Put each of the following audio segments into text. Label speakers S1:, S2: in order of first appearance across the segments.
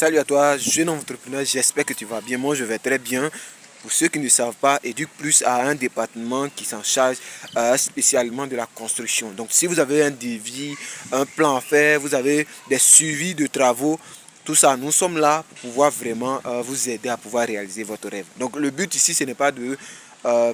S1: Salut à toi, jeune entrepreneur, j'espère que tu vas bien. Moi, je vais très bien. Pour ceux qui ne savent pas, Educ Plus a un département qui s'en charge spécialement de la construction. Donc, si vous avez un devis, un plan à faire, vous avez des suivis de travaux, tout ça, nous sommes là pour pouvoir vraiment vous aider à pouvoir réaliser votre rêve. Donc, le but ici, ce n'est pas de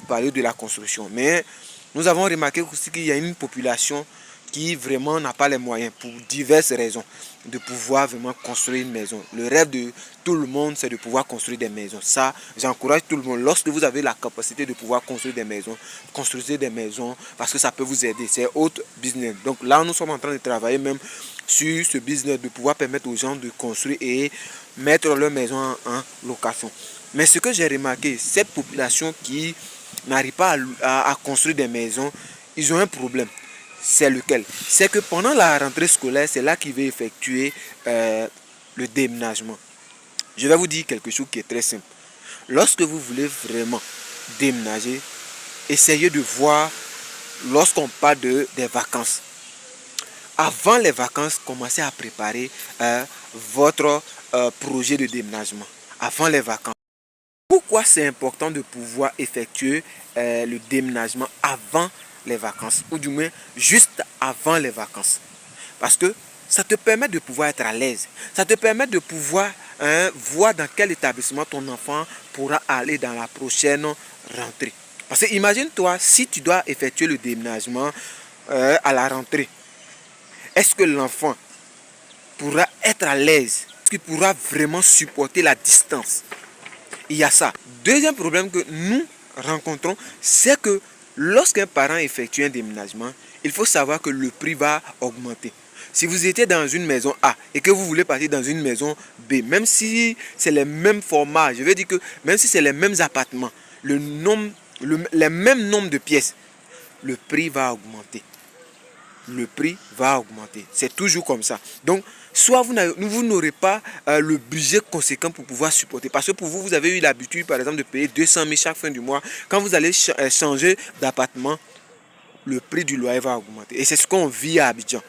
S1: parler de la construction, mais nous avons remarqué aussi qu'il y a une population qui vraiment n'a pas les moyens pour diverses raisons de pouvoir vraiment construire une maison. Le rêve de tout le monde, c'est de pouvoir construire des maisons. Ça, j'encourage tout le monde. Lorsque vous avez la capacité de pouvoir construire des maisons, construisez des maisons parce que ça peut vous aider. C'est autre business. Donc là, nous sommes en train de travailler même sur ce business de pouvoir permettre aux gens de construire et mettre leur maison en location. Mais ce que j'ai remarqué, cette population qui n'arrive pas à construire des maisons, ils ont un problème. C'est lequel? C'est que pendant la rentrée scolaire, c'est là qu'il va effectuer le déménagement. Je vais vous dire quelque chose qui est très simple. Lorsque vous voulez vraiment déménager, essayez de voir, lorsqu'on parle des vacances, avant les vacances, commencez à préparer votre projet de déménagement. Avant les vacances. Pourquoi c'est important de pouvoir effectuer le déménagement avant les vacances, ou du moins juste avant les vacances? Parce que ça te permet de pouvoir être à l'aise. Ça te permet de pouvoir voir dans quel établissement ton enfant pourra aller dans la prochaine rentrée. Parce que imagine-toi, si tu dois effectuer le déménagement à la rentrée, est-ce que l'enfant pourra être à l'aise? Est-ce qu'il pourra vraiment supporter la distance? Il y a ça. Deuxième problème que nous rencontrons, c'est que lorsqu'un parent effectue un déménagement, il faut savoir que le prix va augmenter. Si vous étiez dans une maison A et que vous voulez partir dans une maison B, même si c'est les mêmes formats, je veux dire que même si c'est les mêmes appartements, les mêmes nombres de pièces, le prix va augmenter. Le prix va augmenter. C'est toujours comme ça. Donc, soit vous n'aurez pas le budget conséquent pour pouvoir supporter. Parce que pour vous, vous avez eu l'habitude, par exemple, de payer 200 000 chaque fin du mois. Quand vous allez changer d'appartement, le prix du loyer va augmenter. Et c'est ce qu'on vit à Abidjan.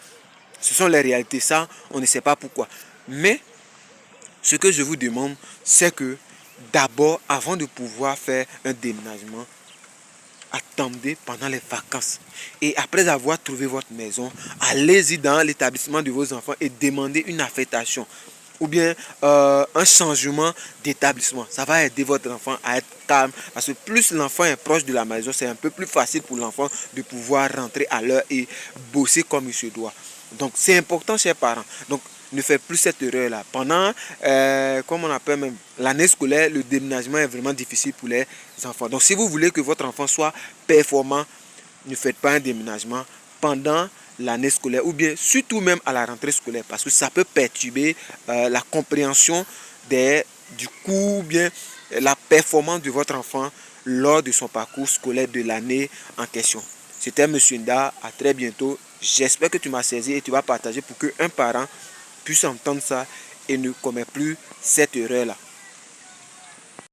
S1: Ce sont les réalités. Ça, on ne sait pas pourquoi. Mais, ce que je vous demande, c'est que d'abord, avant de pouvoir faire un déménagement, attendez pendant les vacances. Et après avoir trouvé votre maison, allez-y dans l'établissement de vos enfants et demandez une affectation ou bien un changement d'établissement. Ça va aider votre enfant à être calme parce que plus l'enfant est proche de la maison, c'est un peu plus facile pour l'enfant de pouvoir rentrer à l'heure et bosser comme il se doit. Donc c'est important, chers parents. Donc ne faites plus cette erreur-là. Pendant, comme on appelle même, l'année scolaire, le déménagement est vraiment difficile pour les enfants. Donc si vous voulez que votre enfant soit performant, ne faites pas un déménagement pendant l'année scolaire ou bien surtout même à la rentrée scolaire parce que ça peut perturber la compréhension du cours ou bien la performance de votre enfant lors de son parcours scolaire de l'année en question. C'était M. Nda, à très bientôt. J'espère que tu m'as saisi et tu vas partager pour qu'un parent puisse entendre ça et ne commet plus cette erreur-là.